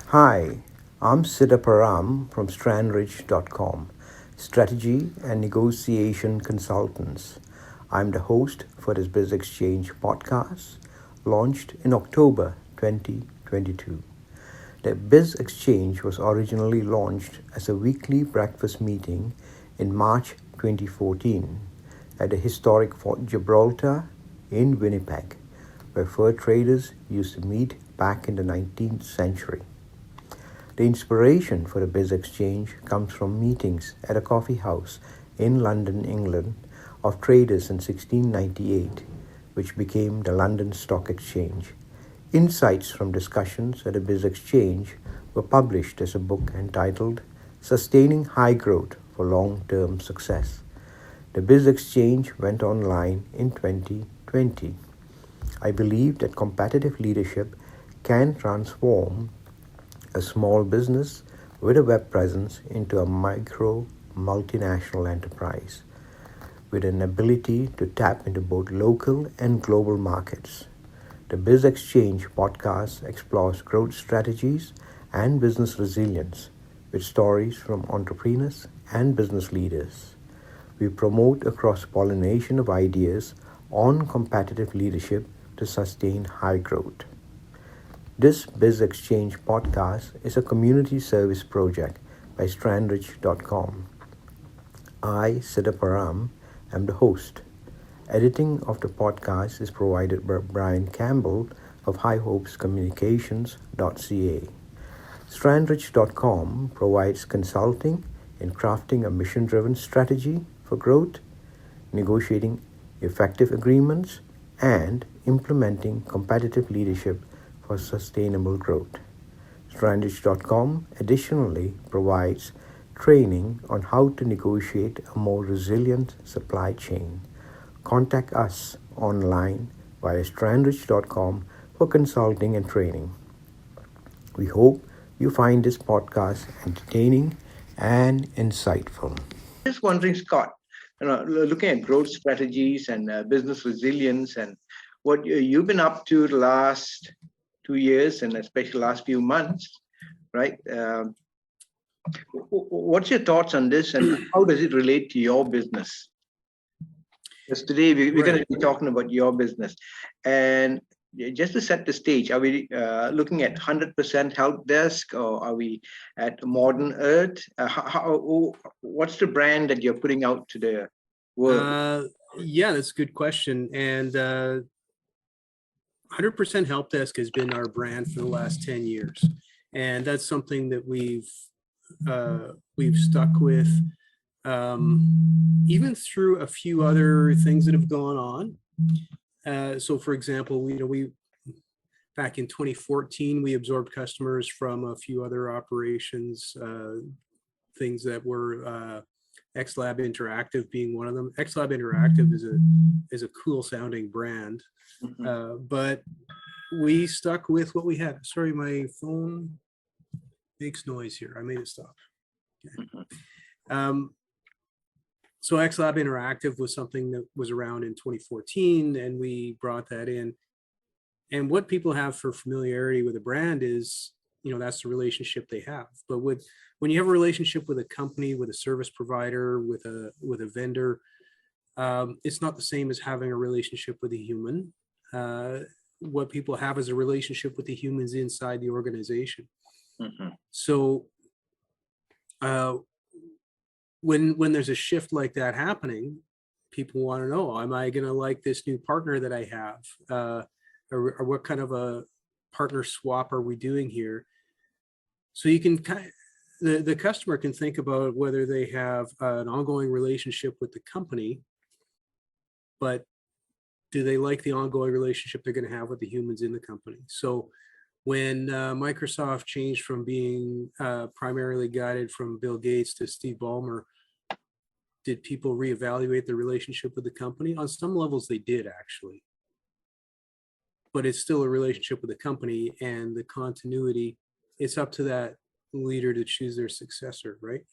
Hi, I'm Siddha Param from strandridge.com, strategy and negotiation consultants. I'm the host for this Biz Exchange podcast, launched in October 2022. The Biz Exchange was originally launched as a weekly breakfast meeting in March 2014 at the historic Fort Gibraltar in Winnipeg, where fur traders used to meet back in the 19th century. The inspiration for the Biz Exchange comes from meetings at a coffee house in London, England, of traders in 1698, which became the London Stock Exchange. Insights from discussions at the Biz Exchange were published as a book entitled Sustaining High Growth for Long-Term Success. The Biz Exchange went online in 2020. I believe that competitive leadership can transform a small business with a web presence into a micro multinational enterprise with an ability to tap into both local and global markets. The Biz Exchange podcast explores growth strategies and business resilience with stories from entrepreneurs and business leaders. We promote a cross-pollination of ideas on competitive leadership to sustain high growth. This Biz Exchange podcast is a community service project by strandridge.com. I, Siddha Param, am the host. Editing of the podcast is provided by Brian Campbell of highhopescommunications.ca. Strandridge.com provides consulting in crafting a mission-driven strategy for growth, negotiating effective agreements, and implementing competitive leadership for sustainable growth. Strandridge.com additionally provides training on how to negotiate a more resilient supply chain. Contact us online via strandridge.com for consulting and training. We hope you find this podcast entertaining and insightful. Just wondering, Scott, looking at growth strategies and business resilience and what you've been up to the last 2 years and especially last few months, right? What's your thoughts on this and how does it relate to your business? Because today we're going to be talking about your business. And just to set the stage, are we looking at 100% help desk or are we at Modern Earth? What's the brand that you're putting out to the world? Yeah, that's a good question. And 100% Help Desk has been our brand for the last 10 years. And that's something that we've stuck with even through a few other things that have gone on. So for example, we back in 2014, we absorbed customers from a few other operations, things that were XLab Interactive being one of them. XLab Interactive is a cool sounding brand, but we stuck with what we had. Sorry, my phone makes noise here. I made it stop. Okay. So XLab Interactive was something that was around in 2014, and we brought that in. And what people have for familiarity with a brand is, that's the relationship they have. But when you have a relationship with a company, with a service provider, with a vendor, it's not the same as having a relationship with a human. What people have is a relationship with the humans inside the organization. So when there's a shift like that happening, people want to know, am I going to like this new partner that I have? Or what kind of a partner swap are we doing here? So you can the customer can think about whether they have an ongoing relationship with the company, but do they like the ongoing relationship they're going to have with the humans in the company? So when Microsoft changed from being primarily guided from Bill Gates to Steve Ballmer, did people reevaluate their relationship with the company? On some levels, they did actually. But it's still a relationship with the company, and the continuity, it's up to that leader to choose their successor, right?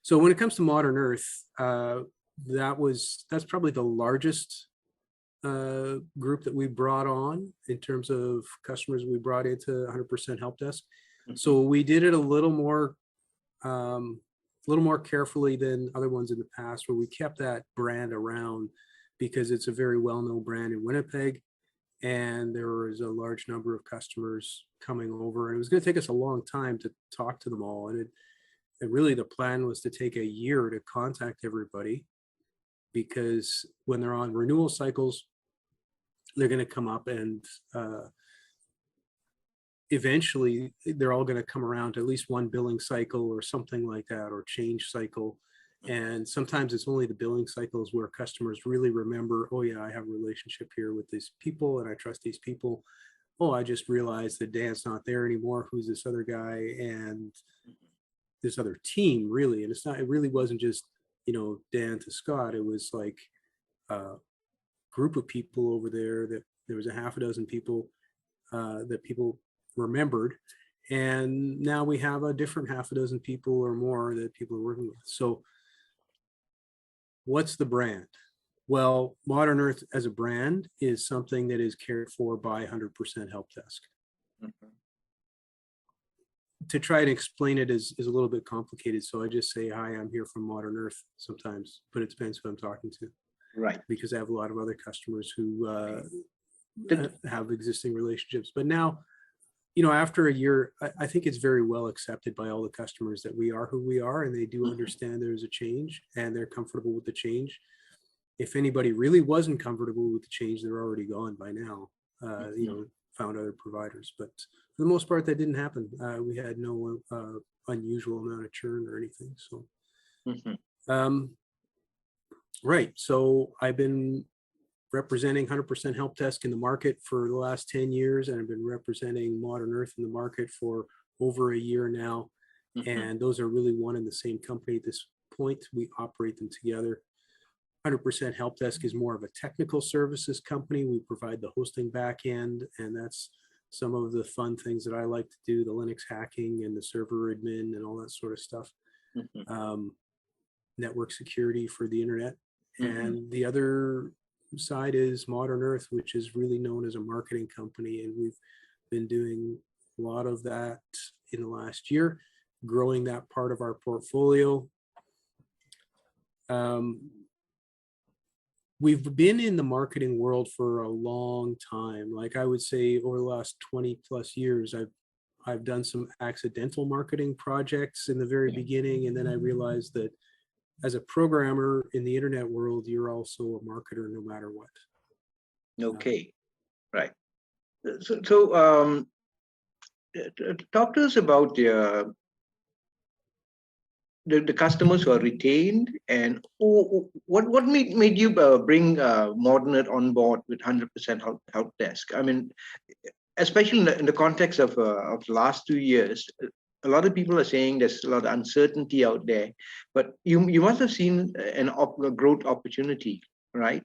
So when it comes to Modern Earth, that's probably the largest group that we brought on in terms of customers we brought into 100% Help Desk. So we did it a little more carefully than other ones in the past, where we kept that brand around because it's a very well-known brand in Winnipeg, and there was a large number of customers coming over, and it was going to take us a long time to talk to them all. And really the plan was to take a year to contact everybody, because when they're on renewal cycles, they're going to come up, and eventually they're all going to come around to at least one billing cycle or something like that, or change cycle. And sometimes it's only the billing cycles where customers really remember, oh yeah, I have a relationship here with these people and I trust these people. Oh, I just realized that Dan's not there anymore. Who's this other guy and this other team, really? And it really wasn't just, Dan to Scott. It was like a group of people over there, that there was a half a dozen people that people remembered. And now we have a different half a dozen people or more that people are working with. So what's the brand? Well, Modern Earth as a brand is something that is cared for by 100% Help Desk. Mm-hmm. To try and explain it is a little bit complicated. So I just say, hi, I'm here from Modern Earth sometimes, but it depends who I'm talking to. Right. Because I have a lot of other customers who have existing relationships. But now, after a year, I think it's very well accepted by all the customers that we are who we are, and they do understand there's a change and they're comfortable with the change. If anybody really wasn't comfortable with the change, they're already gone by now, found other providers. But for the most part, that didn't happen. We had no unusual amount of churn or anything. So, right. So I've been representing 100% Help Desk in the market for the last 10 years, and I've been representing Modern Earth in the market for over a year now. And those are really one and the same company at this point. We operate them together. 100% Help Desk is more of a technical services company. We provide the hosting backend, and that's some of the fun things that I like to do, the Linux hacking and the server admin and all that sort of stuff. Network security for the internet. And the other side is Modern Earth, which is really known as a marketing company, and we've been doing a lot of that in the last year, growing that part of our portfolio. We've been in the marketing world for a long time. Like I would say over the last 20 plus years, I've done some accidental marketing projects in the very beginning, and then I realized that as a programmer in the internet world, you're also a marketer no matter what. Okay, right. So talk to us about the customers who are retained, and what made you bring Modern Earth on board with 100% help desk? I mean, especially in the context of the last 2 years. A lot of people are saying there's a lot of uncertainty out there, but you must have seen a growth opportunity, right?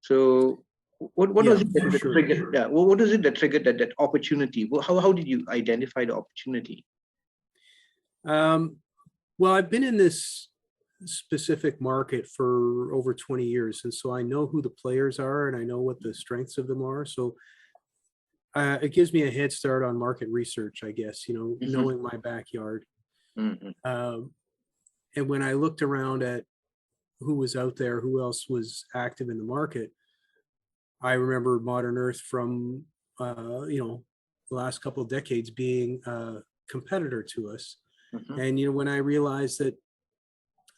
So what was it that triggered? Yeah, what is it that triggered that opportunity? How did you identify the opportunity? Well, I've been in this specific market for over 20 years, and so I know who the players are, and I know what the strengths of them are. So it gives me a head start on market research, I guess, knowing my backyard. And when I looked around at who was out there, who else was active in the market, I remember Modern Earth from, the last couple of decades being a competitor to us. And, when I realized that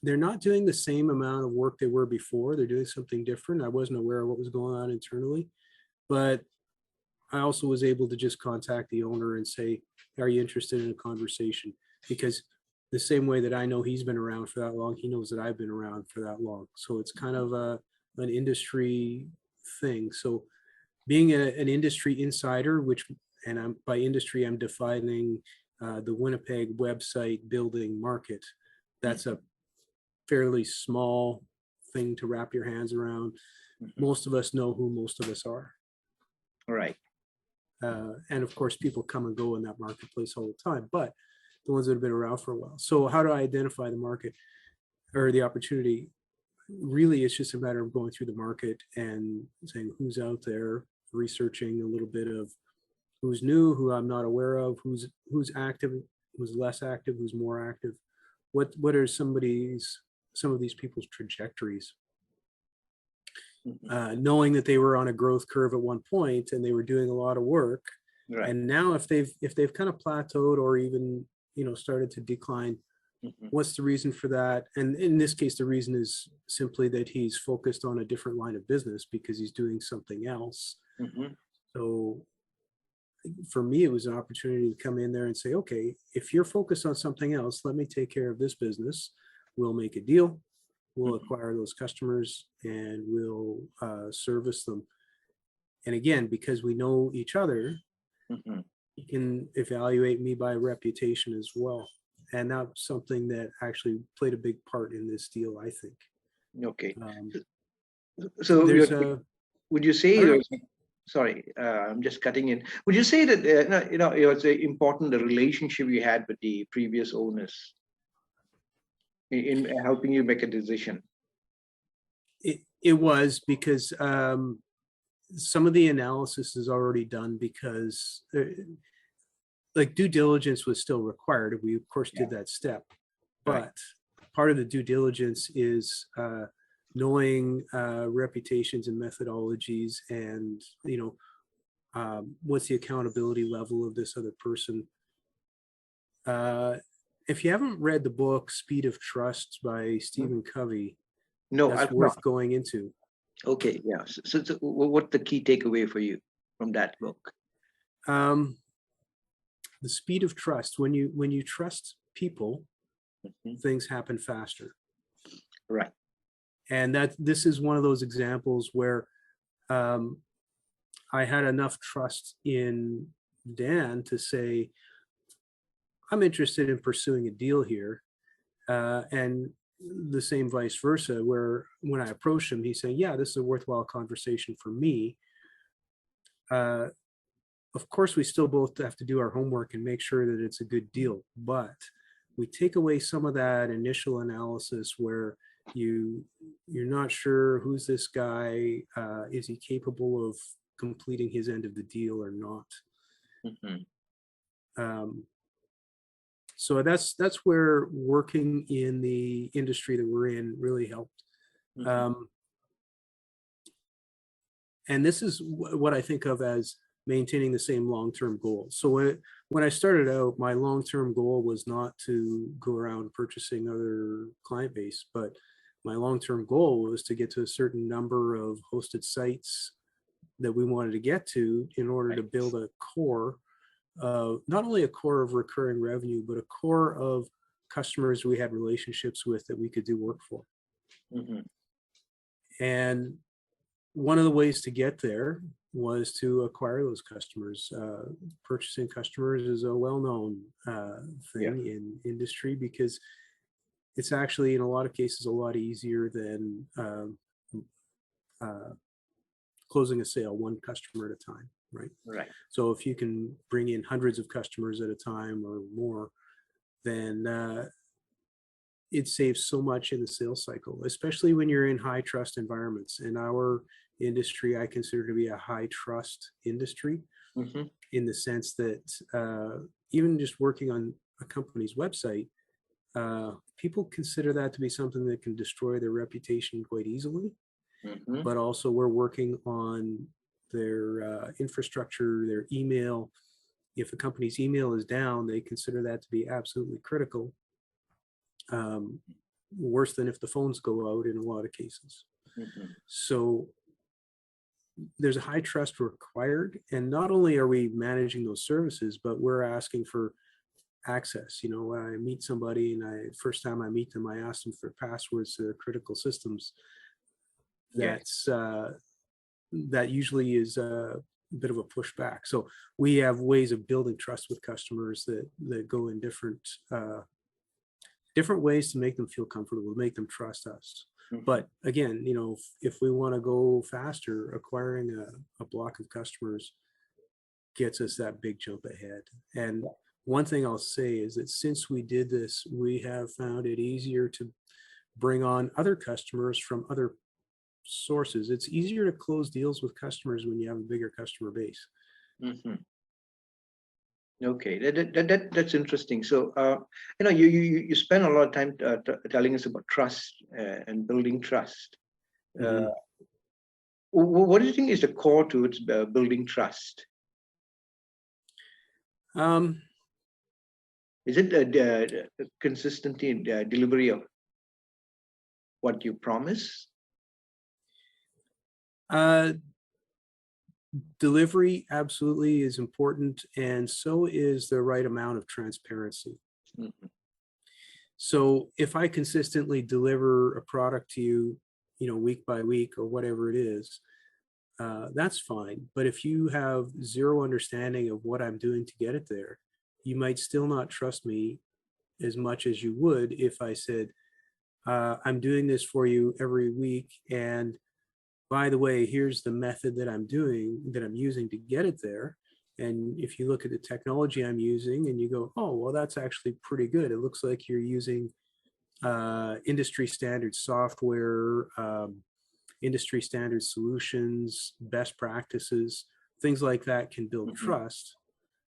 they're not doing the same amount of work they were before, they're doing something different. I wasn't aware of what was going on internally, but I also was able to just contact the owner and say, are you interested in a conversation? Because the same way that I know he's been around for that long, he knows that I've been around for that long. So it's kind of an industry thing. So being an industry insider, by industry, I'm defining the Winnipeg website building market. That's a fairly small thing to wrap your hands around. Most of us know who most of us are. Right. And of course, people come and go in that marketplace all the time, but the ones that have been around for a while. So how do I identify the market or the opportunity? Really, it's just a matter of going through the market and saying who's out there, researching a little bit of who's new, who I'm not aware of, who's active, who's less active, who's more active. What are some of these people's trajectories? Knowing that they were on a growth curve at one point and they were doing a lot of work, Right. and now if they've kind of plateaued or even started to decline, what's the reason for that? And in this case, the reason is simply that he's focused on a different line of business because he's doing something else. So for me, it was an opportunity to come in there and say, okay, if you're focused on something else, let me take care of this business. We'll make a deal. We'll acquire those customers and we'll service them. And again, because we know each other, you can evaluate me by reputation as well. And that's something that actually played a big part in this deal, I think. Okay. So would you say, sorry, I'm just cutting in. Would you say that, it's important, the relationship you had with the previous owners in helping you make a decision? It was because some of the analysis is already done because like due diligence was still required. We of course did that step, but part of the due diligence is knowing reputations and methodologies and, what's the accountability level of this other person. If you haven't read the book Speed of Trust by Stephen Covey, that's worth going into. Okay, yeah. So what's the key takeaway for you from that book? The speed of trust. When you trust people, things happen faster. Right. And this is one of those examples where I had enough trust in Dan to say, I'm interested in pursuing a deal here. And the same vice versa, where when I approached him, he's saying, yeah, this is a worthwhile conversation for me. Of course, we still both have to do our homework and make sure that it's a good deal, but we take away some of that initial analysis where you're not sure who's this guy, is he capable of completing his end of the deal or not. So that's where working in the industry that we're in really helped. And this is what I think of as maintaining the same long-term goal. So when I started out, my long-term goal was not to go around purchasing other client base, but my long-term goal was to get to a certain number of hosted sites that we wanted to get to in order to build a core, not only a core of recurring revenue, but a core of customers we had relationships with that we could do work for. And one of the ways to get there was to acquire those customers. Purchasing customers is a well-known thing in industry because it's actually, in a lot of cases, a lot easier than closing a sale one customer at a time, right? Right. So if you can bring in hundreds of customers at a time or more, then it saves so much in the sales cycle, especially when you're in high trust environments. In our industry, I consider to be a high trust industry in the sense that even just working on a company's website, people consider that to be something that can destroy their reputation quite easily. But also we're working on their infrastructure, their email. If a company's email is down, they consider that to be absolutely critical. Worse than if the phones go out in a lot of cases. So there's a high trust required. And not only are we managing those services, but we're asking for access. When I meet somebody and first time I meet them, I ask them for passwords to their critical systems. That usually is a bit of a pushback. So we have ways of building trust with customers that go in different ways to make them feel comfortable, make them trust us. But again, if we want to go faster, acquiring a block of customers gets us that big jump ahead. And one thing I'll say is that since we did this, we have found it easier to bring on other customers from other sources. It's easier to close deals with customers when you have a bigger customer base. Okay, that's interesting. So, you spend a lot of time telling us about trust and building trust. Mhm. What do you think is the core to its building trust? Um, Is it the consistency in the delivery of what you promise? uh, Delivery absolutely is important, and so is the right amount of transparency. Mhm. So if I consistently deliver a product to you, week by week or whatever it is, that's fine. But if you have zero understanding of what I'm doing to get it there, you might still not trust me as much as you would if I said, I'm doing this for you every week. And by the way, here's the method that I'm using to get it there. And if you look at the technology I'm using and you go, oh, well, that's actually pretty good. It looks like you're using industry standard software, industry standard solutions, best practices, things like that can build trust.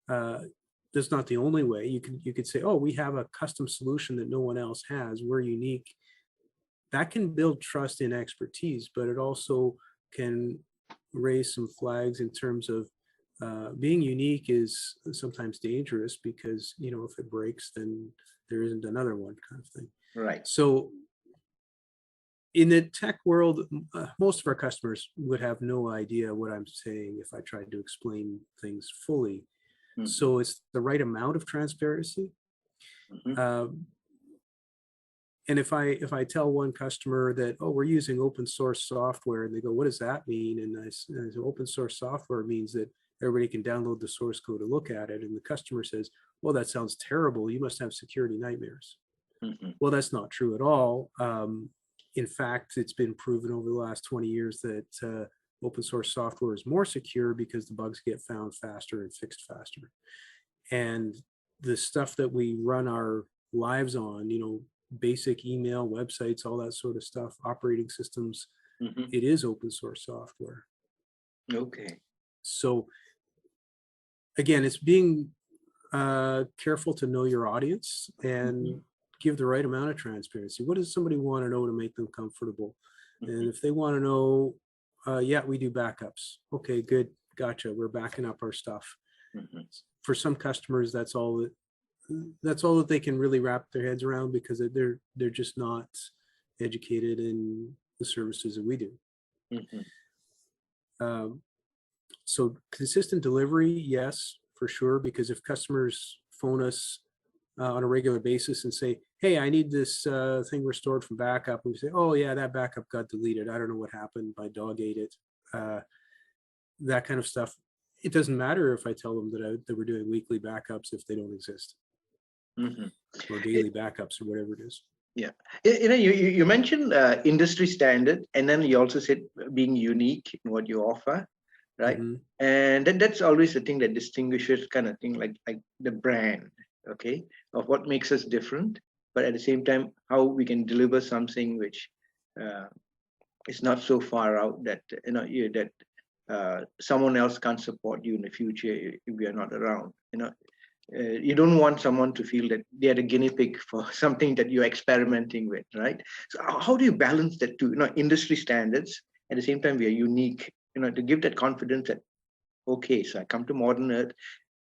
That's not the only way. You could say, oh, we have a custom solution that no one else has. We're unique. That can build trust in expertise, but it also can raise some flags in terms of being unique is sometimes dangerous because, if it breaks, then there isn't another one, kind of thing. Right. So in the tech world, most of our customers would have no idea what I'm saying if I tried to explain things fully. Mhm. So it's the right amount of transparency. Mhm. And if I tell one customer that, oh, we're using open source software, and they go, what does that mean? And I said, open source software means that everybody can download the source code to look at it. And the customer says, well, that sounds terrible. You must have security nightmares. Mhm. Well, that's not true at all. In fact, it's been proven over the last 20 years that open source software is more secure because the bugs get found faster and fixed faster. And the stuff that we run our lives on, basic email, websites, all that sort of stuff, operating systems, Mhm. it is open source software. Okay. So again, it's being careful to know your audience and give the right amount of transparency. What does somebody want to know to make them comfortable? And if they want to know, yeah, we do backups. Okay, good. Gotcha. We're backing up our stuff. Mhm. For some customers, that's all that they can really wrap their heads around because they're just not educated in the services that we do. Mhm. Um, so consistent delivery, yes, for sure, because if customers phone us on a regular basis and say, hey, I need this thing restored from backup, we say, oh yeah, that backup got deleted. I don't know what happened. My dog ate it. That kind of stuff. It doesn't matter if I tell them that we're doing weekly backups if they don't exist, Mhm. or daily backups or whatever it is. Yeah, you mentioned industry standard, and then you also said being unique in what you offer, right? Mhm. And that's always the thing that distinguishes, kind of thing, like the brand, okay, of what makes us different. But at the same time, how we can deliver something which uh, is not so far out that that someone else can't support you in the future if we are not around. You don't want someone to feel that they're the guinea pig for something that you're experimenting with, right? So how do you balance that two, industry standards, at the same time we are unique, to give that confidence that, okay, so I come to modern earth,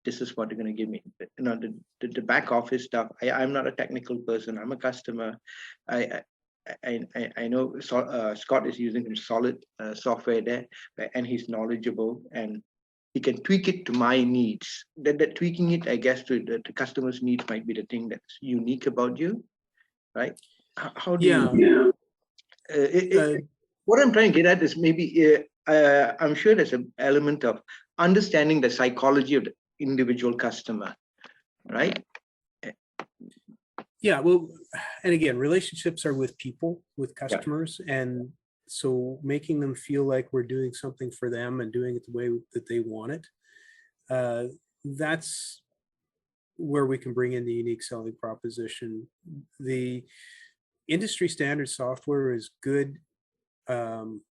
this is what they're going to give me. The back office stuff, I'm not a technical person, I'm a customer. I know Scott is using some solid software there, and he's knowledgeable, and he can tweak it to my needs. That tweaking it, I guess, to the customer's needs might be the thing that's unique about you, right? How do you? Yeah. What I'm trying to get at is maybe I'm sure there's an element of understanding the psychology of the individual customer, right? Yeah, well, and again, relationships are with people, with Yeah. customers, and so making them feel like we're doing something for them and doing it the way that they want it, that's where we can bring in the unique selling proposition. The industry standard software is good, and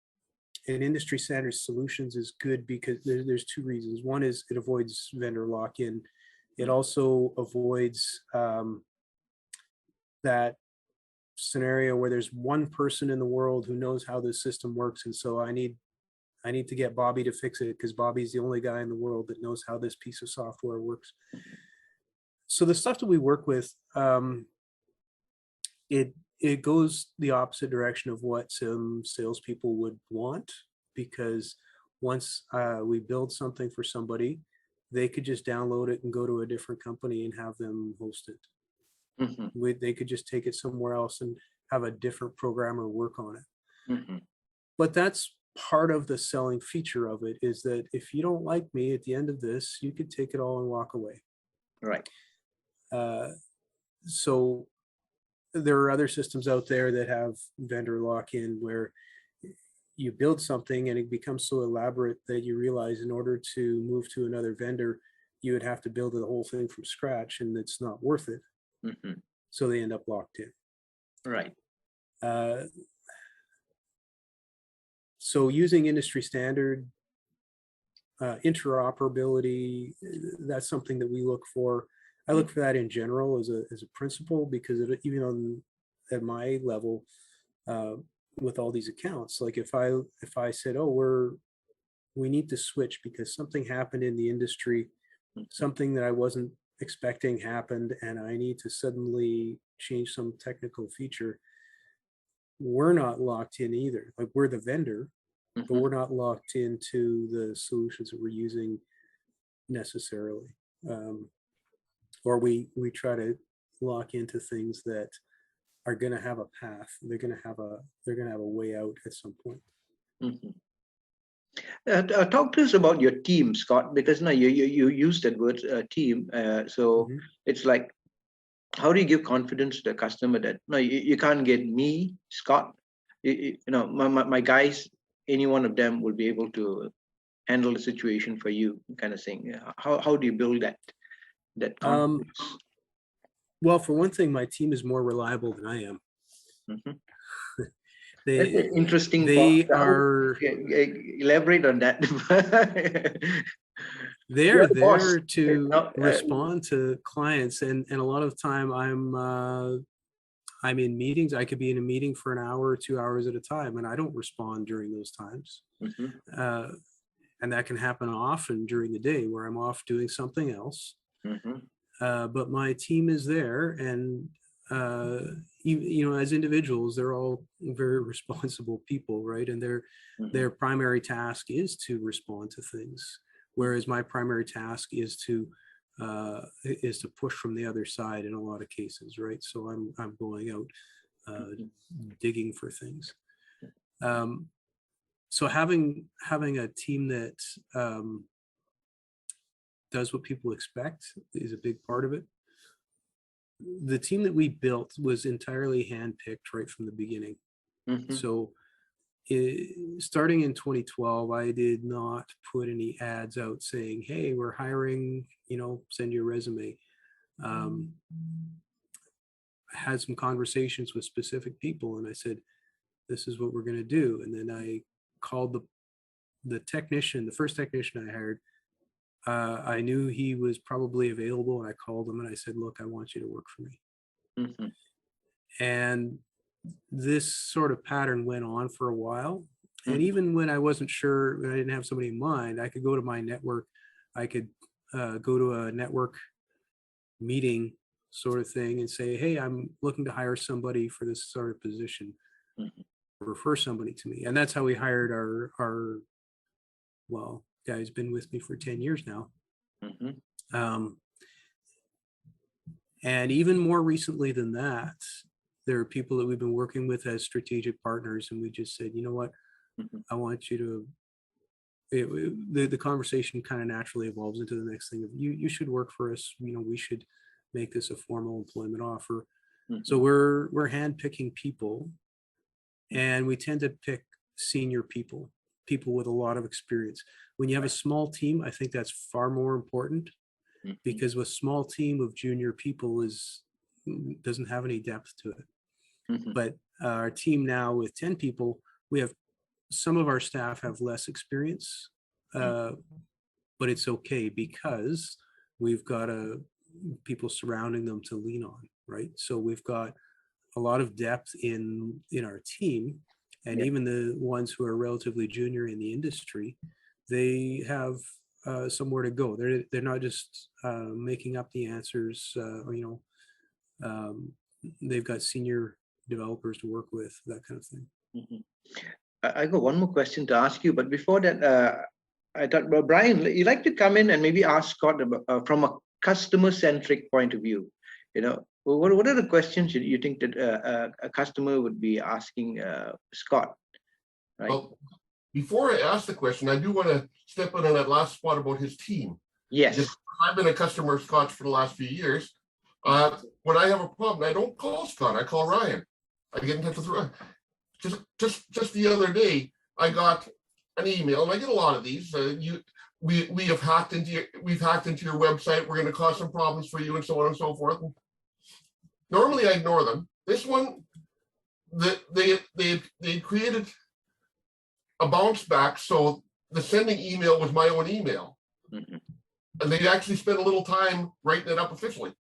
industry standard solutions is good because there's two reasons. One is it avoids vendor lock-in, It also avoids that scenario where there's one person in the world who knows how this system works, and so I need to get Bobby to fix it because Bobby's the only guy in the world that knows how this piece of software works. So the stuff that we work with, it goes the opposite direction of what some salespeople would want, because once we build something for somebody, they could just download it and go to a different company and have them host it. They could just take it somewhere else and have a different programmer work on it. But that's part of the selling feature of it, is that if you don't like me at the end of this, you could take it all and walk away. Right. So there are other systems out there that have vendor lock-in, where you build something and it becomes so elaborate that you realize in order to move to another vendor, you would have to build the whole thing from scratch, and it's not worth it. So they end up locked in. Right. So using industry standard interoperability, that's something that we look for. I look for that in general as a principle, because even at my level, with all these accounts, like if I said, oh, we need to switch because something happened in the industry, something that I wasn't expecting happened, and I need to suddenly change some technical feature, we're not locked in either. Like, we're the vendor, but we're not locked into the solutions that we're using necessarily. Or we try to lock into things that are going to have a path. They're going to have a way out at some point. Talk to us about your team, Scott, because now you used that word team. So it's like, how do you give confidence to the customer that no, you can't get me, Scott, my guys, any one of them will be able to handle the situation for you, kind of thing. How do you build that confidence? Well, for one thing, my team is more reliable than I am. That's an interesting they part. are Elaborate on that. They are there to respond to clients, and a lot of the time I'm in meetings. I could be in a meeting for an hour or 2 hours at a time, and I don't respond during those times. And that can happen often during the day where I'm off doing something else. But my team is there, and as individuals, they're all very responsible people, right? And their primary task is to respond to things, whereas my primary task is to push from the other side in a lot of cases, right? So I'm going out digging for things. So having a team that does what people expect is a big part of it. The team that we built was entirely handpicked right from the beginning. So starting in 2012, I did not put any ads out saying, hey, we're hiring, send your resume. I had some conversations with specific people, and I said, this is what we're going to do. And then I called the technician, the first technician I hired. I knew he was probably available, and I called him and I said, look, I want you to work for me. And this sort of pattern went on for a while. And even when I wasn't sure, when I didn't have somebody in mind, I could go to my network. I could go to a network meeting sort of thing and say, hey, I'm looking to hire somebody for this sort of position. Refer somebody to me. And that's how we hired our guy who's been with me for 10 years now. And even more recently than that, there are people that we've been working with as strategic partners, and we just said, you know what, I want you to, the conversation kind of naturally evolves into the next thing of you should work for us. We should make this a formal employment offer. So we're handpicking people, and we tend to pick senior people with a lot of experience. When you have a small team, I think that's far more important, because with small team of junior people doesn't have any depth to it. But our team now with 10 people, we have some of our staff have less experience, but it's okay, because we've got people surrounding them to lean on, right? So we've got a lot of depth in our team, and even the ones who are relatively junior in the industry, they have somewhere to go. They're not just making up the answers, they've got senior developers to work with, that kind of thing. Mm-hmm. I got one more question to ask you, but before that, I thought, well, Brian, you'd like to come in and maybe ask Scott about, from a customer-centric point of view. What are the questions you think that a customer would be asking Scott? Right. Well, before I ask the question, I do want to step in on that last spot about his team. Yes. Because I've been a customer of Scott's for the last few years. When I have a problem, I don't call Scott, I call Ryan. I get in touch with Ryan. Just the other day, I got an email, and I get a lot of these. We've hacked into your website. We're going to cause some problems for you, and so on and so forth. Normally, I ignore them. This one, they created a bounce back, so the sending email was my own email, and they actually spent a little time writing it up officially.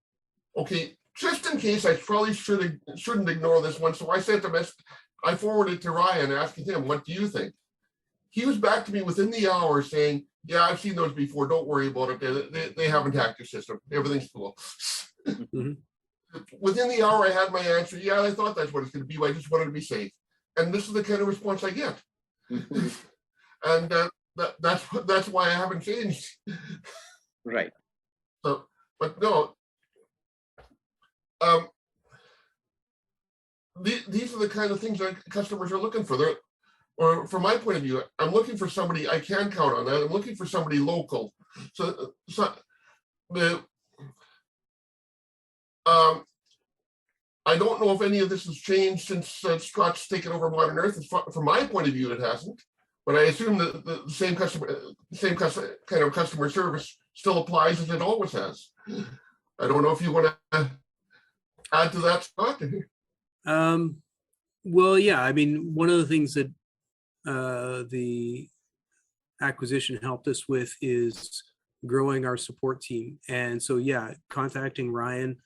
Okay, just in case, I probably shouldn't ignore this one. So I sent a message. I forwarded to Ryan asking him, what do you think? He was back to me within the hour saying, yeah, I've seen those before. Don't worry about it. They haven't hacked your system. Everything's cool. Mm-hmm. Within the hour, I had my answer. Yeah, I thought that's what it's going to be. I just wanted to be safe. And this is the kind of response I get. And that's why I haven't changed. Right. So, but no. These are the kind of things that customers are looking for. Or from my point of view, I'm looking for somebody I can count on. I'm looking for somebody local. So I don't know if any of this has changed since Scott's taken over Modern Earth. From my point of view, it hasn't. But I assume that the same kind of customer service still applies as it always has. I don't know if you want to add to that, Scott. Well, yeah. I mean, one of the things that the acquisition helped us with is growing our support team. And so, yeah, contacting Ryan,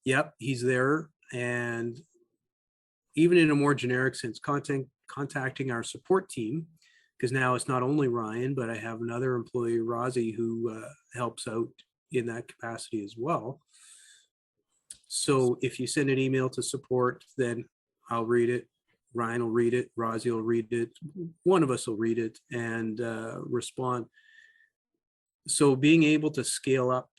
yep, he's there. And even in a more generic sense, contacting our support team, because now it's not only Ryan, but I have another employee, Rosie, who helps out in that capacity as well. So if you send an email to support, then I'll read it. Ryan will read it. Rosie will read it. One of us will read it and respond. So being able to scale up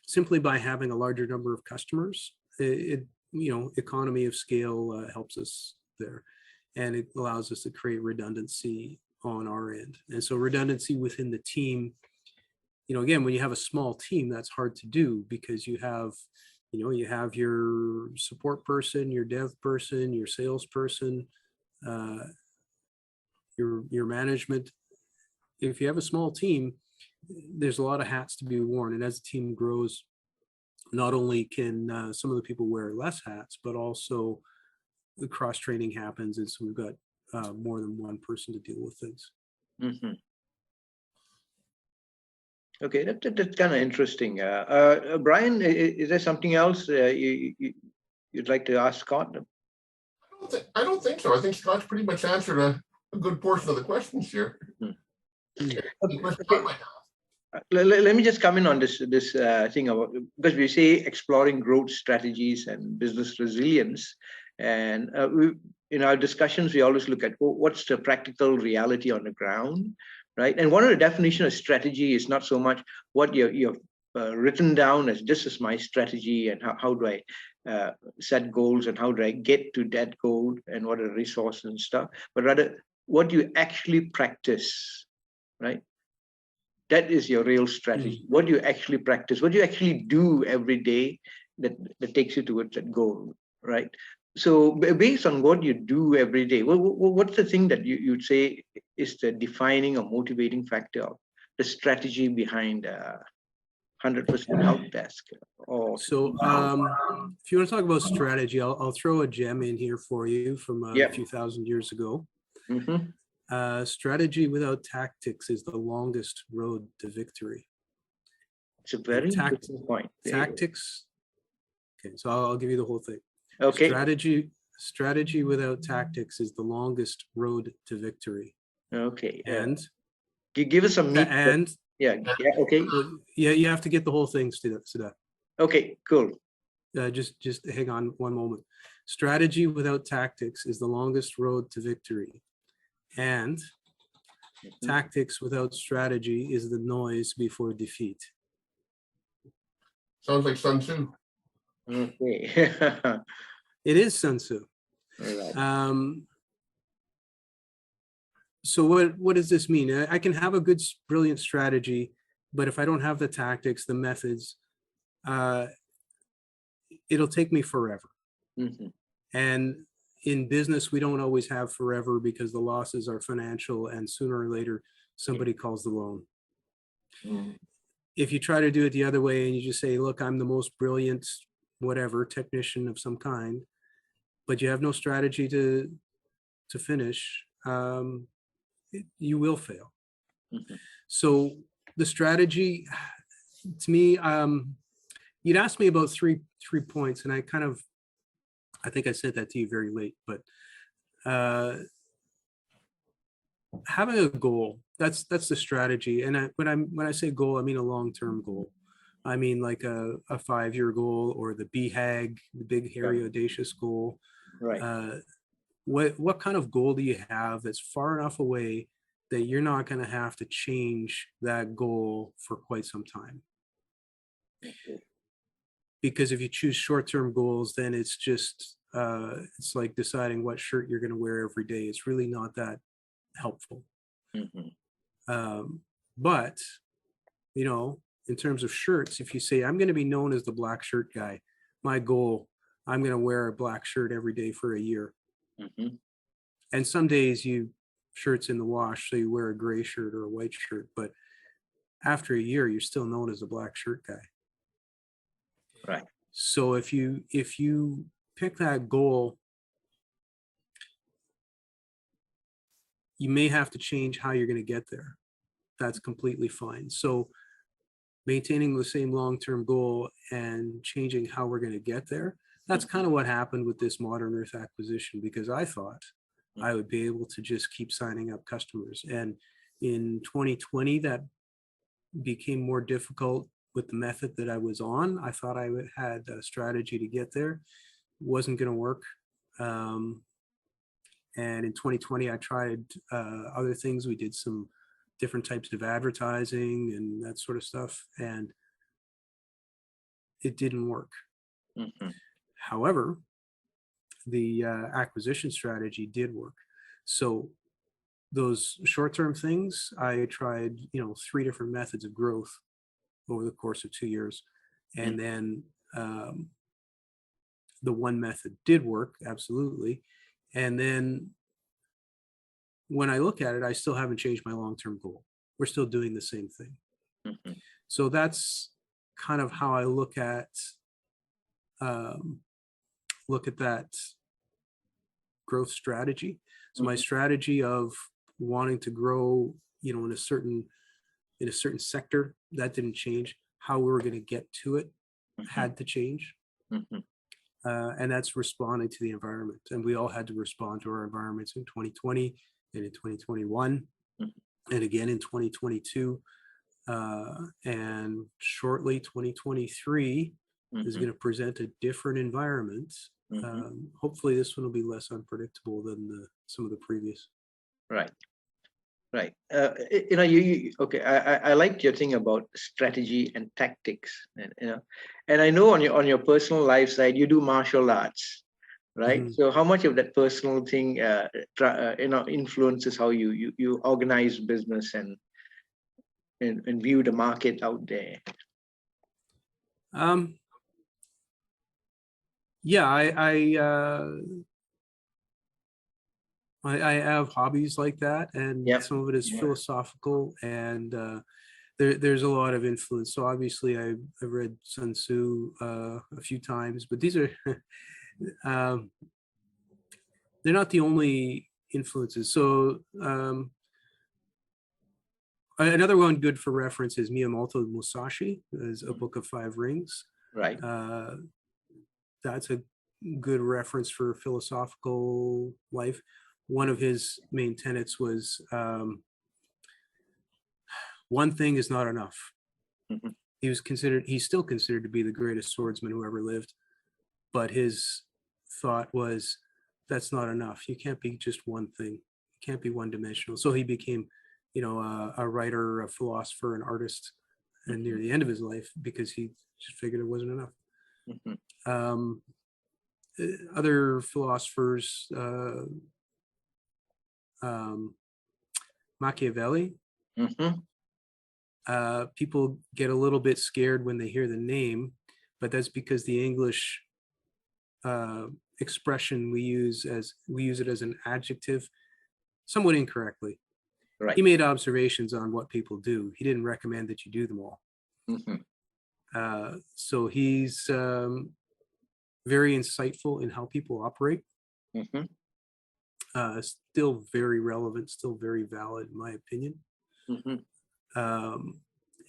simply by having a larger number of customers, economy of scale helps us there, and it allows us to create redundancy on our end. And so redundancy within the team, again, when you have a small team, that's hard to do because you have your support person, your dev person, your sales person, your management. If you have a small team, there's a lot of hats to be worn. And as the team grows, not only can some of the people wear less hats, but also the cross training happens. And so we've got more than one person to deal with things. Mm-hmm. Okay, that's kind of interesting. Brian, is there something else you'd like to ask Scott? I don't think so. I think Scott's pretty much answered a good portion of the questions here. Okay. Let me just come in on this thing about, because we say exploring growth strategies and business resilience, and in our discussions we always look at what's the practical reality on the ground, right? And one of the definitions of strategy is not so much what you've written down as this is my strategy and how do I set goals and how do I get to that goal and what are the resources and stuff, but rather what you actually practice, right? That is your real strategy. What do you actually practice? What do you actually do every day that takes you towards that goal, right? So based on what you do every day, what's the thing that you'd say is the defining or motivating factor of the strategy behind 100% help desk? So if you want to talk about strategy, I'll throw a gem in here for you from a few thousand years ago. Mm-hmm. Strategy without tactics is the longest road to victory. It's a very interesting point. Tactics. Okay, so I'll give you the whole thing. Okay. Strategy without tactics is the longest road to victory. Okay. And give us some meat. Yeah. Okay. Yeah, you have to get the whole thing, Siddha. Okay. Cool. Just hang on one moment. Strategy without tactics is the longest road to victory. And tactics without strategy is the noise before defeat. Sounds like Sun Tzu. Okay. It is Sun Tzu. Right. So what does this mean? I can have a good, brilliant strategy, but if I don't have the tactics, the methods, it'll take me forever. Mm-hmm. And in business, we don't always have forever because the losses are financial, and sooner or later, somebody calls the loan. Mm-hmm. If you try to do it the other way and you just say, look, I'm the most brilliant, whatever, technician of some kind, but you have no strategy to finish, you will fail. Mm-hmm. So the strategy, to me, you'd asked me about three points, and I think I said that to you very late, but having a goal, that's the strategy. And when I say goal, I mean a long-term goal. I mean like a 5-year goal, or the BHAG, the big, hairy, audacious goal. Right. What kind of goal do you have that's far enough away that you're not going to have to change that goal for quite some time? Okay. Because if you choose short-term goals, then it's just it's like deciding what shirt you're going to wear every day. It's really not that helpful. Mm-hmm. But in terms of shirts, if you say I'm going to be known as the black shirt guy, my goal, I'm going to wear a black shirt every day for a year. Mm-hmm. And some days shirts in the wash, so you wear a gray shirt or a white shirt, but after a year, you're still known as a black shirt guy. Right. So if you pick that goal, you may have to change how you're going to get there. That's completely fine. So maintaining the same long-term goal and changing how we're going to get there, that's kind of what happened with this Modern Earth acquisition, because I thought I would be able to just keep signing up customers. And in 2020, that became more difficult with the method that I was on. I thought I had a strategy to get there. It wasn't going to work. And in 2020, I tried other things. We did some different types of advertising and that sort of stuff, and it didn't work. Mm-hmm. However, the acquisition strategy did work. So those short-term things, I tried, 3 different methods of growth over the course of 2 years. And then the one method did work, absolutely. And then when I look at it, I still haven't changed my long-term goal. We're still doing the same thing. Mm-hmm. So that's kind of how I look at that growth strategy. So my strategy of wanting to grow, in a certain sector, that didn't change. How we were going to get to it had to change. Mm-hmm. And that's responding to the environment. And we all had to respond to our environments in 2020 and in 2021 and again in 2022. And shortly 2023 is going to present a different environment. Hopefully this one will be less unpredictable than some of the previous. Right. Okay. I liked your thing about strategy and tactics, and I know on your personal life side you do martial arts, right? Mm-hmm. So how much of that personal thing, influences how you organize business and view the market out there? Yeah, I have hobbies like that, and some of it is philosophical, and there's a lot of influence. So obviously I've read Sun Tzu a few times, but these are they're not the only influences. So Another one good for reference is Miyamoto Musashi. There's a book of 5 rings. Right. That's a good reference for philosophical life. One of his main tenets was one thing is not enough. Mhm. He's still considered to be the greatest swordsman who ever lived, but his thought was that's not enough. You can't be just one thing. You can't be one dimensional. So he became, a writer, a philosopher, an artist, and near the end of his life because he just figured it wasn't enough. Mhm. Other philosophers, Machiavelli. Mhm. People get a little bit scared when they hear the name, but that's because the English expression we use it as an adjective somewhat incorrectly. Right. He made observations on what people do. He didn't recommend that you do them all. Mhm. So he's very insightful in how people operate. Mhm. Still very relevant, still very valid in my opinion. Mhm.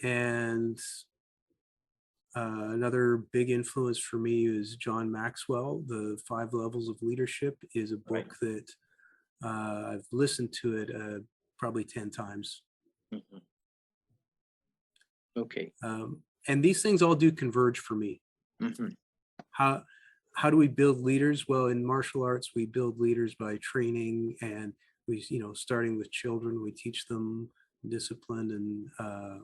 And another big influence for me is John Maxwell. The 5 Levels of Leadership is a book that I've listened to it probably 10 times. Mhm. Okay. And these things all do converge for me. Mhm. How do we build leaders? Well, in martial arts, we build leaders by training, and we, starting with children, we teach them discipline and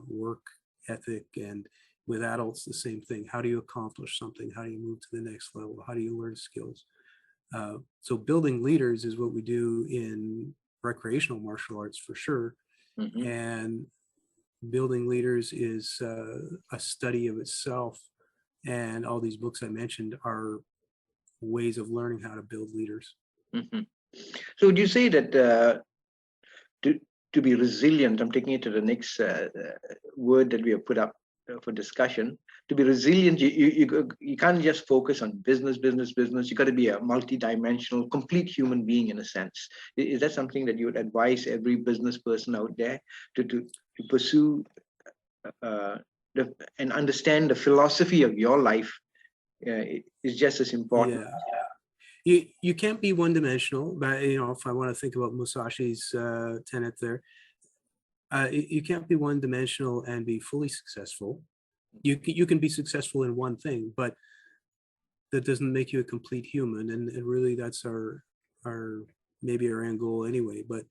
work ethic. And with adults, the same thing. How do you accomplish something? How do you move to the next level? How do you learn skills? So building leaders is what we do in recreational martial arts for sure. Mhm. And building leaders is a study of itself. And all these books I mentioned are ways of learning how to build leaders. Mhm. So would you say that to be resilient, I'm taking it to the next word that we have put up for discussion. To be resilient, you can't just focus on business. You got to be a multi-dimensional, complete human being in a sense. Is that something that you would advise every business person out there to pursue and understand the philosophy of your life is just as important? Yeah. You can't be one dimensional, but if I want to think about Musashi's tenet there, you can't be one dimensional and be fully successful. You can be successful in one thing, but that doesn't make you a complete human. And really that's our maybe our end goal anyway. But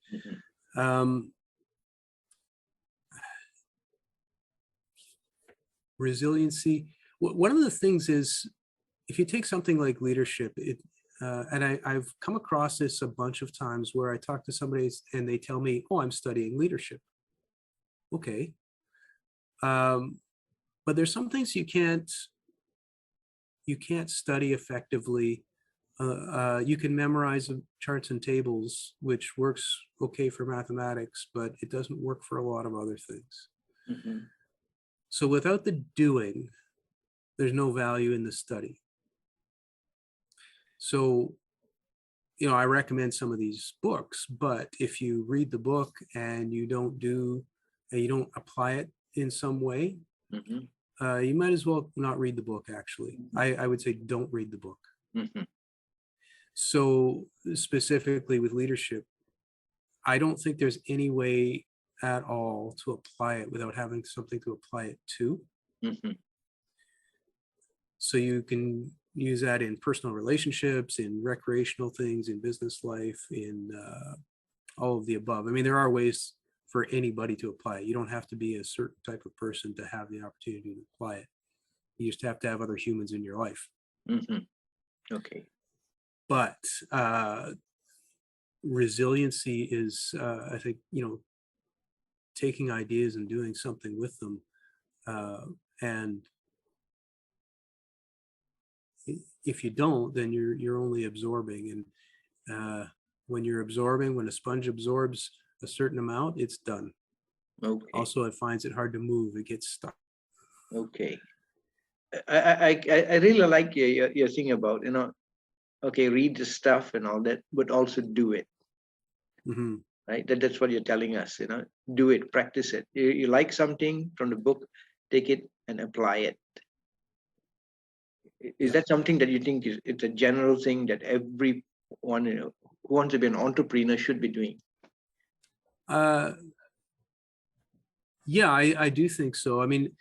resiliency, one of the things is, if you take something like leadership, and I've come across this a bunch of times where I talk to somebody and they tell me, oh, I'm studying leadership. Okay. But there's some things you can't study effectively. You can memorize charts and tables, which works okay for mathematics, but it doesn't work for a lot of other things. Mm-hmm. So without the doing, there's no value in the study. So, I recommend some of these books, but if you read the book and you don't apply it in some way, Mm-hmm. You might as well not read the book, actually. I would say don't read the book. Mm-hmm. So specifically with leadership, I don't think there's any way at all to apply it without having something to apply it to. Mm-hmm. So you can use that in personal relationships, in recreational things, in business life, in all of the above. I mean, there are ways for anybody to apply it. You don't have to be a certain type of person to have the opportunity to apply it. You just have to have other humans in your life. Mm-hmm. Okay. But resiliency is, I think, taking ideas and doing something with them. And if you don't, then you're only absorbing. And when you're absorbing, when a sponge absorbs a certain amount, it's done. Okay. Also, it finds it hard to move. It gets stuck. Okay. I really like your thing about, okay, read the stuff and all that, but also do it. Mm-hmm. right? That's what you're telling us, do it, practice it. You like something from the book, take it and apply it. Is that something that you think it's a general thing that everyone, who wants to be an entrepreneur should be doing? Yeah, I do think so. I mean,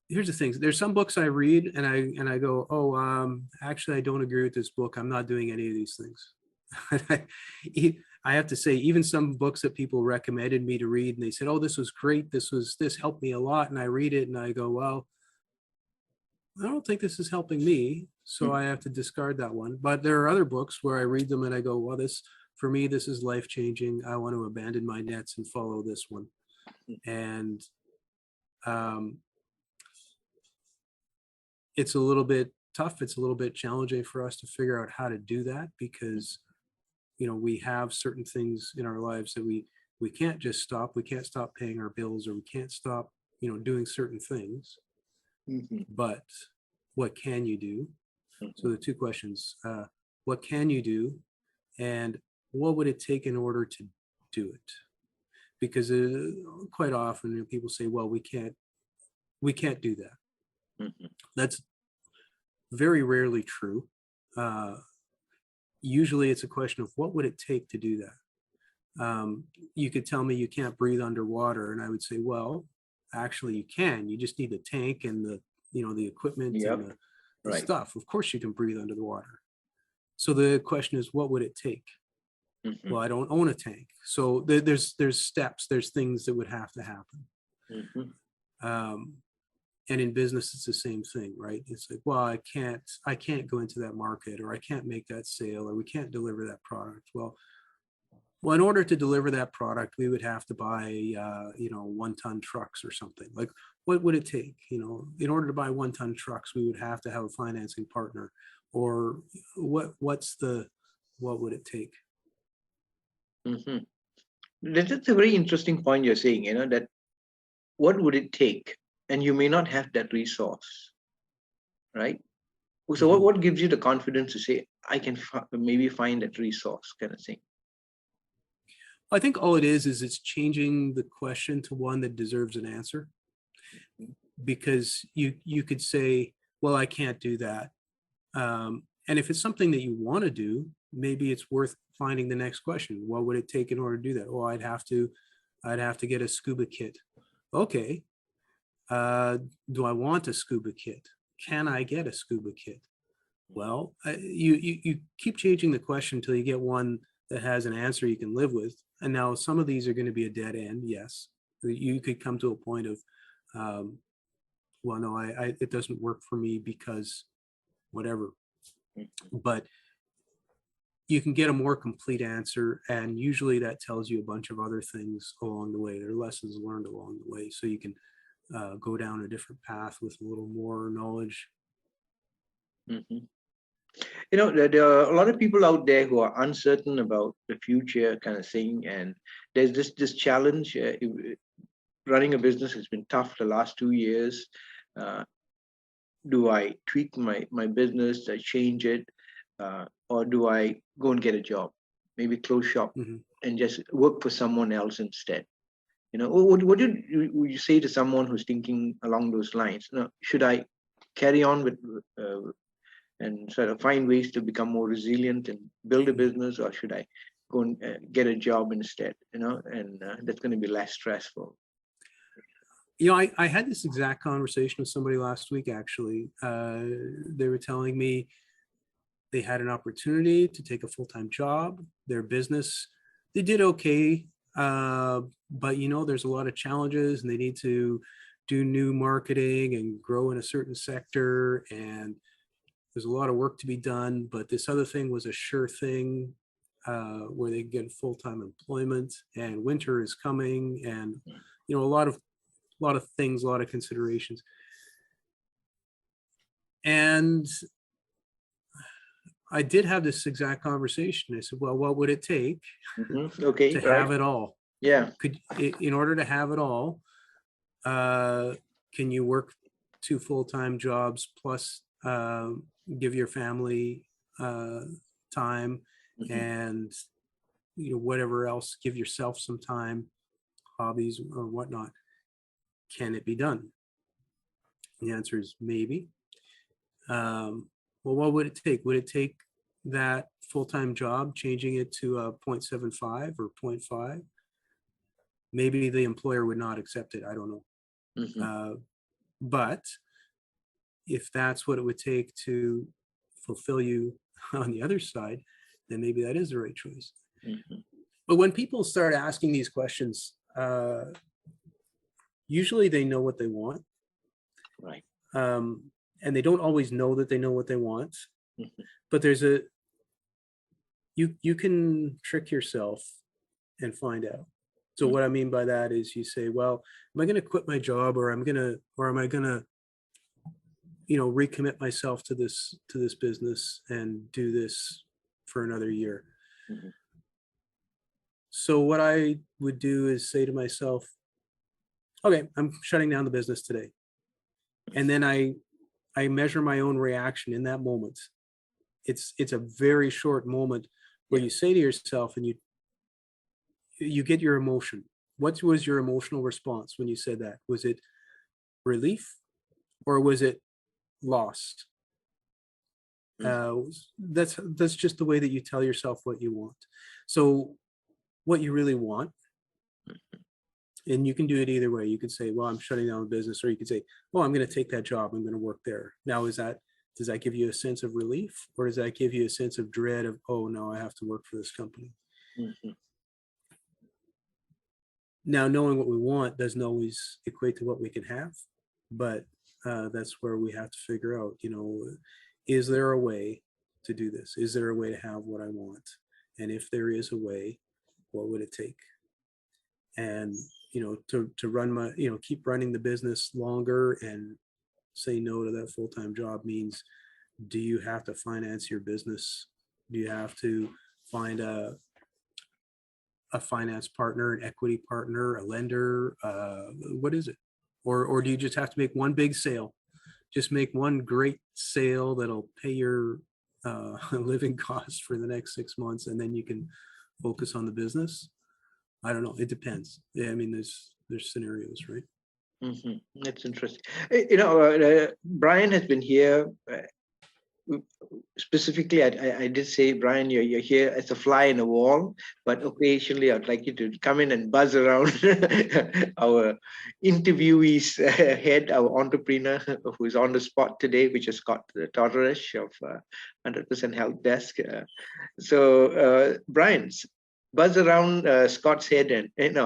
here's the thing. There's some books I read and I go, oh, actually, I don't agree with this book. I'm not doing any of these things. I have to say, even some books that people recommended me to read, and they said, oh, this was great. This helped me a lot. And I read it and I go, well, I don't think this is helping me. So I have to discard that one. But there are other books where I read them and I go, well, for me, this is life-changing. I want to abandon my nets and follow this one. And it's a little bit tough. It's a little bit challenging for us to figure out how to do that, because we have certain things in our lives that we can't just stop. We can't stop paying our bills, or we can't stop doing certain things. But what can you do? So the two questions: what can you do, and what would it take in order to do it? Because quite often people say, well, we can't do that. That's very rarely true. Usually it's a question of what would it take to do that. You could tell me you can't breathe underwater, and I would say, well, actually you can. You just need the tank and the equipment and the stuff. Of course you can breathe under the water. So the question is, what would it take? Well, I don't own a tank. So there's steps, there's things that would have to happen. And in business, it's the same thing, right? It's like, well, I can't go into that market, or I can't make that sale, or we can't deliver that product. Well, in order to deliver that product, we would have to buy, 1-ton trucks or something. Like, what would it take? In order to buy 1-ton trucks, we would have to have a financing partner. Or what would it take? That's a very interesting point you're saying, that what would it take? And you may not have that resource, right? So what gives you the confidence to say, I can maybe find that resource, kind of thing? I think all it is it's changing the question to one that deserves an answer. Because you could say, well, I can't do that. And if it's something that you want to do, maybe it's worth finding the next question. What would it take in order to do that? Well, I'd have to get a scuba kit. Okay. Do I want a scuba kit? Can I get a scuba kit? Well, you keep changing the question until you get one that has an answer you can live with. And now some of these are going to be a dead end. Yes, you could come to a point of, well, no, it doesn't work for me because whatever. But you can get a more complete answer, and usually that tells you a bunch of other things along the way. There are lessons learned along the way, so you can go down a different path with a little more knowledge. There are a lot of people out there who are uncertain about the future, kind of thing, and there's this challenge. Running a business has been tough the last 2 years. Do I tweak my business? Do I change it? Or do I go and get a job, maybe close shop and just work for someone else instead? What would you say to someone who's thinking along those lines? Should I carry on with and sort of find ways to become more resilient and build a business, or should I go and get a job instead? And that's going to be less stressful. I had this exact conversation with somebody last week, actually. They were telling me they had an opportunity to take a full-time job. Their business, they did okay, but there's a lot of challenges, and they need to do new marketing and grow in a certain sector, and there's a lot of work to be done. But this other thing was a sure thing, where they get full-time employment, and winter is coming, and a lot of things, a lot of considerations. And I did have this exact conversation. I said, well, what would it take to have it all? Yeah. In order to have it all, can you work 2 full-time jobs plus give your family time and whatever else, give yourself some time, hobbies or whatnot. Can it be done? The answer is maybe. Well, what would it take? Would it take that full-time job, changing it to a 0.75 or 0.5? Maybe the employer would not accept it. I don't know. But if that's what it would take to fulfill you on the other side, then maybe that is the right choice. But when people start asking these questions, usually they know what they want. Right. And they don't always know that they know what they want. But there's you can trick yourself and find out. So what I mean by that is you say, well, am I going to quit my job, or am I going to, recommit myself to this business and do this for another year? So what I would do is say to myself, okay, I'm shutting down the business today. And then I measure my own reaction in that moment. It's a very short moment where you say to yourself, and you get your emotion. What was your emotional response when you said that? Was it relief, or was it lost? That's just the way that you tell yourself what you want. So what you really want, and you can do it either way. You could say, well, I'm shutting down the business, or you could say, well, I'm going to take that job. I'm going to work there. Now, does that give you a sense of relief, or does that give you a sense of dread of, oh no, I have to work for this company? Now, knowing what we want doesn't always equate to what we can have, but that's where we have to figure out, is there a way to do this? Is there a way to have what I want? And if there is a way, what would it take? And, to run my, keep running the business longer and say no to that full-time job means, do you have to finance your business? Do you have to find a finance partner, an equity partner, a lender? What is it? Or do you just have to make one big sale? Just make one great sale that'll pay your living costs for the next 6 months, and then you can focus on the business? I don't know. It depends. Yeah, I mean, there's scenarios, right? That's interesting. Brian has been here. Specifically, I did say, Brian, you're here as a fly in the wall, but occasionally I'd like you to come in and buzz around our interviewee's head, our entrepreneur who is on the spot today, which is Scott Toderash of 100% Help Desk. Brian, buzz around Scott's head, and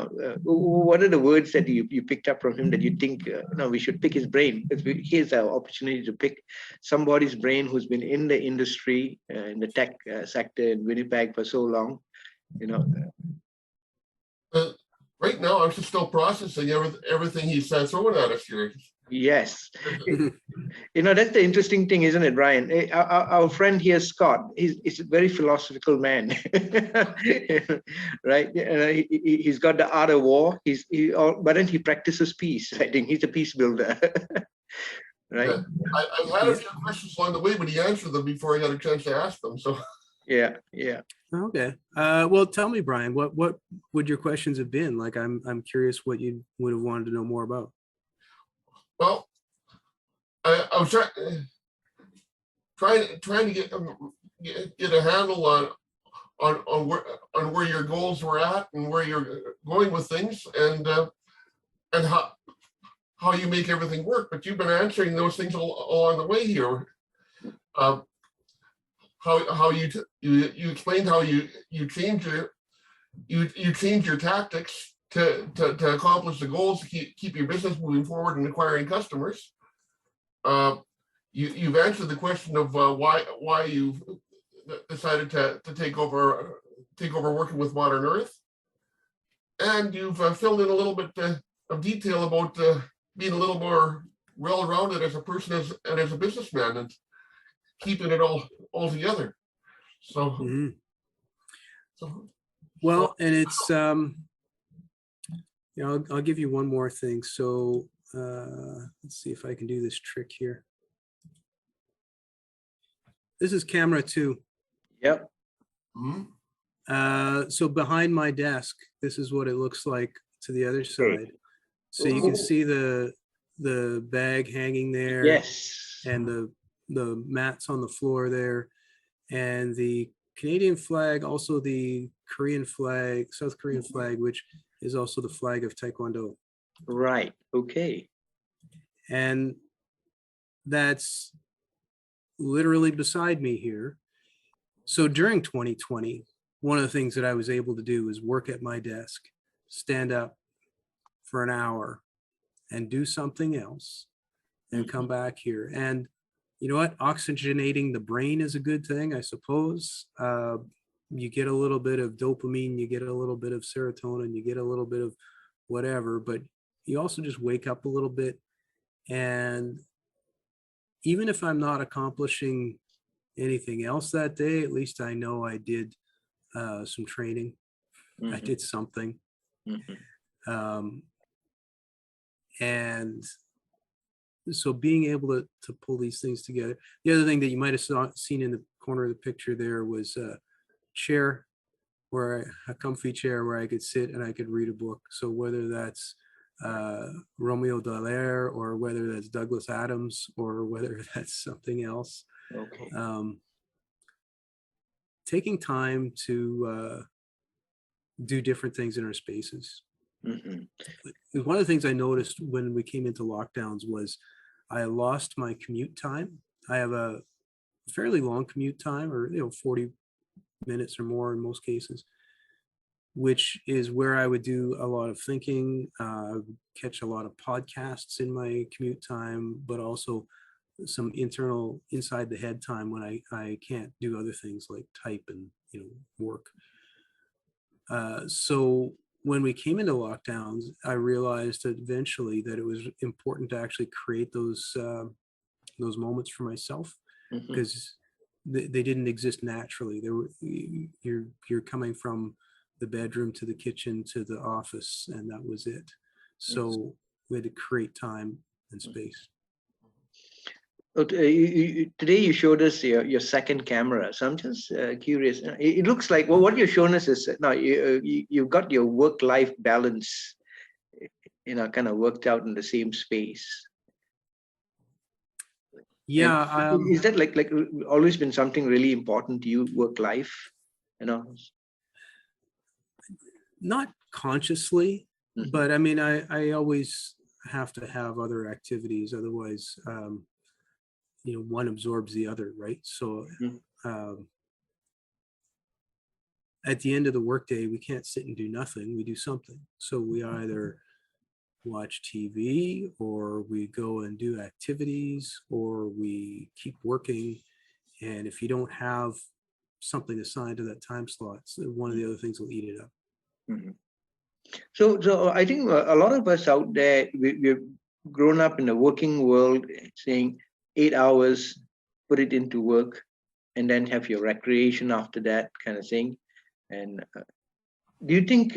what are the words that you picked up from him that you think we should pick his brain? Here's our opportunity to pick somebody's brain who's been in the industry, in the tech sector in Winnipeg for so long. Right now, I'm just still processing everything he said throwing at us here. Yes. That's the interesting thing, isn't it, Brian? Our friend here, Scott, he's a very philosophical man, right? He's got the art of war. But then he practices peace. I think he's a peace builder, right? Yeah. I've had a few questions along the way, but he answered them before I got a chance to ask them. So yeah. Okay. Well, tell me, Brian, what would your questions have been? Like, I'm curious what you would have wanted to know more about. Well, I was trying to get a handle on where your goals were at and where you're going with things, and how you make everything work. But you've been answering those things along the way here. How you explained how you change your tactics to accomplish the goals, to keep your business moving forward and acquiring customers. You've answered the question of why you've decided to take over working with Modern Earth, and you've filled in a little bit of detail about being a little more well-rounded as a person and as a businessman, and keeping it all together. So, well, and it's I'll give you one more thing. So let's see if I can do this trick here. This is camera 2. Yep. So behind my desk, this is what it looks like to the other side. So you can see the bag hanging there. Yes. And the mats on the floor there, and the Canadian flag, also the Korean flag, South Korean flag, which is also the flag of Taekwondo. Right. Okay. And that's literally beside me here. So during 2020, one of the things that I was able to do is work at my desk, stand up for an hour and do something else and come back here. And you know what? Oxygenating the brain is a good thing, I suppose. You get a little bit of dopamine, you get a little bit of serotonin, you get a little bit of whatever, but you also just wake up a little bit. And even if I'm not accomplishing anything else that day, at least I know I did some training. I did something. And so being able to pull these things together. The other thing that you might have seen in the corner of the picture there was a chair, a comfy chair where I could sit and I could read a book. So whether that's Romeo Dallaire, or whether that's Douglas Adams, or whether that's something else. Okay. Taking time to do different things in our spaces. One of the things I noticed when we came into lockdowns was I lost my commute time. I have a fairly long commute time, or 40 minutes or more in most cases, which is where I would do a lot of thinking, catch a lot of podcasts in my commute time, but also some internal inside the head time when I can't do other things like type and work. So when we came into lockdowns, I realized that eventually that it was important to actually create those moments for myself, because they didn't exist naturally. You're coming from the bedroom to the kitchen to the office, and that was it. So we had to create time and space. Today you showed us your second camera, so I'm just curious. It looks like what you're showing us is now you've got your work-life balance, kind of worked out in the same space. Yeah. Is that like always been something really important to you, work-life? Not consciously, but I mean, I always have to have other activities, otherwise. One absorbs the other, right? So at the end of the workday, we can't sit and do nothing. We do something. So we either watch TV, or we go and do activities, or we keep working. And if you don't have something assigned to that time slot, one of the other things will eat it up. So I think a lot of us out there, we've grown up in the working world saying 8 hours, put it into work, and then have your recreation after that kind of thing. And do you think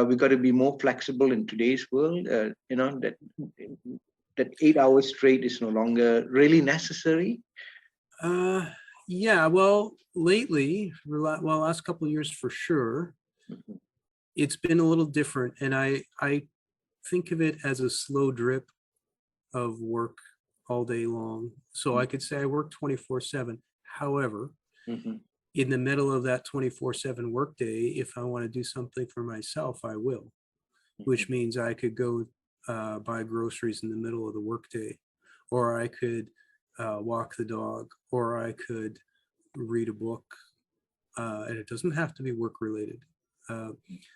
we got to be more flexible in today's world? That 8 hours straight is no longer really necessary? Yeah, well, lately, last couple of years for sure, it's been a little different. And I think of it as a slow drip of work all day long. So I could say I work 24/7. However, in the middle of that 24/7 workday, if I want to do something for myself, I will, which means I could go buy groceries in the middle of the workday, or I could walk the dog, or I could read a book, and it doesn't have to be work related.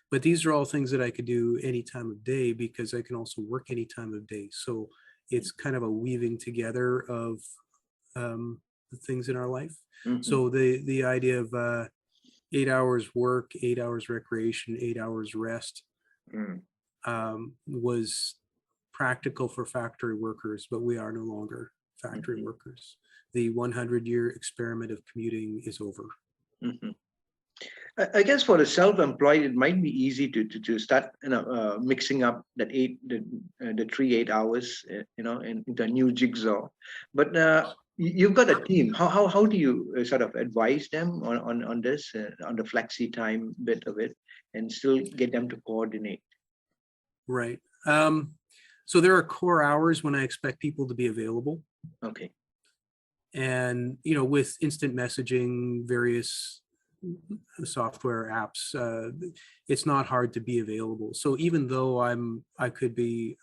But these are all things that I could do any time of day, because I can also work any time of day. So it's kind of a weaving together of the things in our life. So the idea of 8 hours work, 8 hours recreation, 8 hours rest was practical for factory workers, but we are no longer factory workers. The 100-year experiment of commuting is over. I guess for the self-employed, it might be easy to start mixing up the 3 8 hours into a new jigsaw. But You've got a team. How do you sort of advise them on this, on the flexi time bit of it, and still get them to coordinate? Right. So there are core hours when I expect people to be available. Okay. And, with instant messaging, various software apps, it's not hard to be available. So even though I could be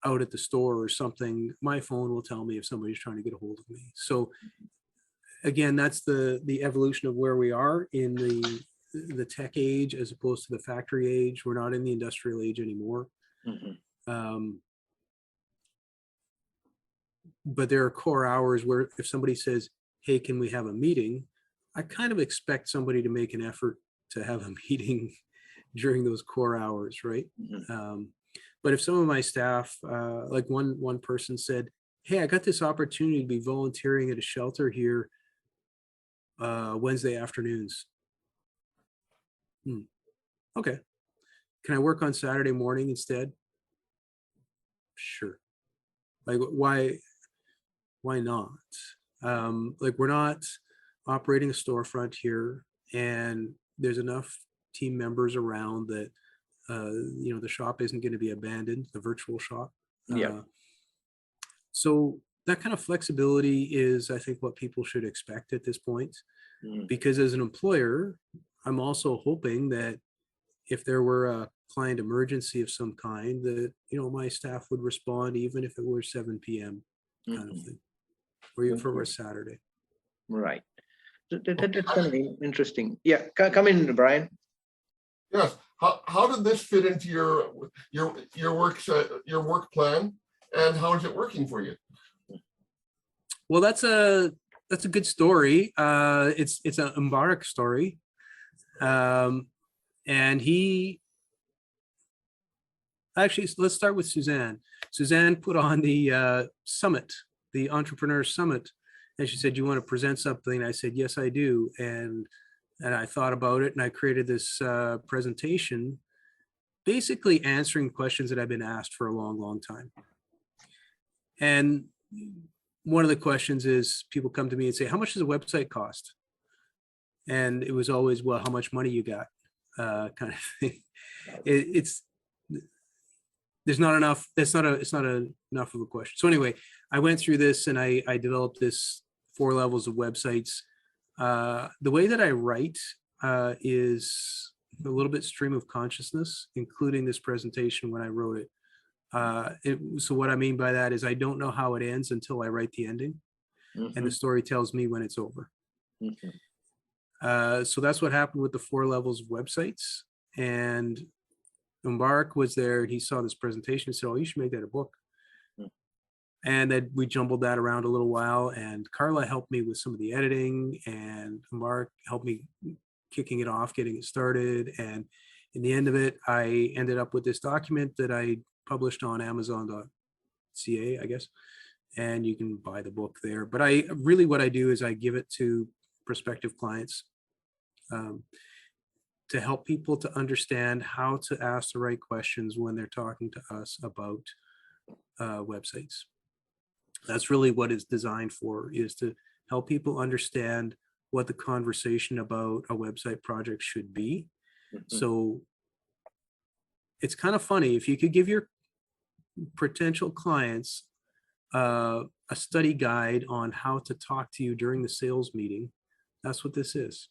out at the store or something, my phone will tell me if somebody's trying to get a hold of me. So again, that's the evolution of where we are in the tech age as opposed to the factory age. We're not in the industrial age anymore. But there are core hours where if somebody says, hey, can we have a meeting? I kind of expect somebody to make an effort to have a meeting during those core hours, right? But if some of my staff, like one person said, hey, I got this opportunity to be volunteering at a shelter here Wednesday afternoons. Okay. Can I work on Saturday morning instead? Sure. Like, why not? Like, we're not operating a storefront here, and there's enough team members around that the shop isn't going to be abandoned, the virtual shop. So that kind of flexibility is, I think, what people should expect at this point. Because as an employer, I'm also hoping that if there were a client emergency of some kind, that my staff would respond even if it were 7 p.m. kind of thing, or even for a Saturday. Right. That's kind of interesting. Yeah, come in, Brian. Yes. How did this fit into your work plan, and how is it working for you? Well, that's a good story. It's an Mubarak story, and he actually, let's start with Suzanne. Suzanne put on the summit, the entrepreneur summit, and she said, "You want to present something?" I said, "Yes, I do." And I thought about it, and I created this presentation, basically answering questions that I've been asked for a long, long time. And one of the questions is, people come to me and say, how much does a website cost? And it was always, well, how much money you got, kind of thing. There's not enough. It's not enough of a question. So anyway, I went through this and I developed this 4 levels of websites. The way that I write is a little bit stream of consciousness, including this presentation when I wrote it. So what I mean by that is I don't know how it ends until I write the ending, and the story tells me when it's over. So that's what happened with the 4 levels of websites. And Mubarak was there, and he saw this presentation and said, "Oh, you should make that a book." And then we jumbled that around a little while, and Carla helped me with some of the editing, and Mubarak helped me kicking it off, getting it started. And in the end of it, I ended up with this document that I published on Amazon.ca, I guess, and you can buy the book there. But what I do is I give it to prospective clients to help people to understand how to ask the right questions when they're talking to us about websites. That's really what it's designed for, is to help people understand what the conversation about a website project should be. So it's kind of funny, if you could give your potential clients a study guide on how to talk to you during the sales meeting, that's what this is.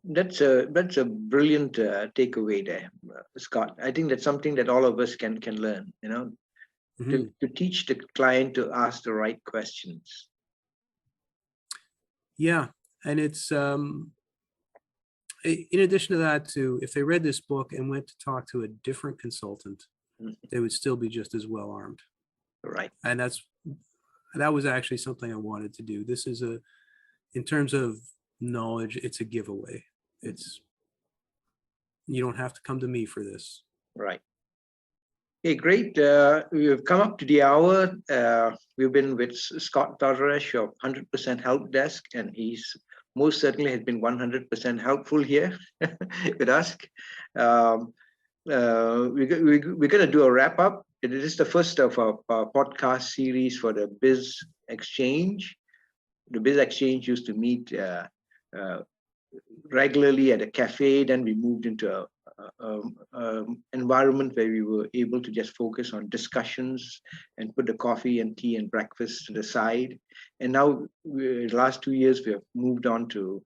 That's a brilliant takeaway there, Scott. I think that's something that all of us can learn, to teach the client to ask the right questions. Yeah. And it's in addition to that, too, if they read this book and went to talk to a different consultant, they would still be just as well armed. Right. And that was actually something I wanted to do. This is in terms of knowledge, it's a giveaway. You don't have to come to me for this. Right. Okay, great. We've come up to the hour. We've been with Scott Toderash of 100% Help Desk, and he's most certainly has been 100% helpful here with us. We're going to do a wrap up. it is the first of our podcast series for the Biz Exchange. The Biz Exchange used to meet regularly at a cafe. Then we moved into a environment where we were able to just focus on discussions and put the coffee and tea and breakfast to the side. And now, the last 2 years, we have moved on to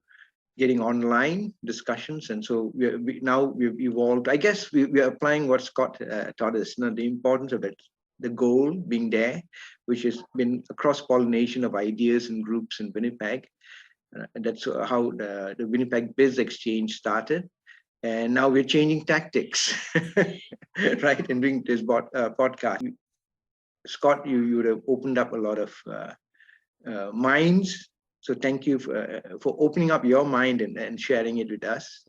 getting online discussions. And so we've evolved. I guess we are applying what Scott taught us, the importance of it, the goal being there, which has been a cross-pollination of ideas and groups in Winnipeg. And that's how the Winnipeg Biz Exchange started. And now we're changing tactics, right? And doing this podcast. Scott, you would have opened up a lot of minds. So thank you for opening up your mind and sharing it with us.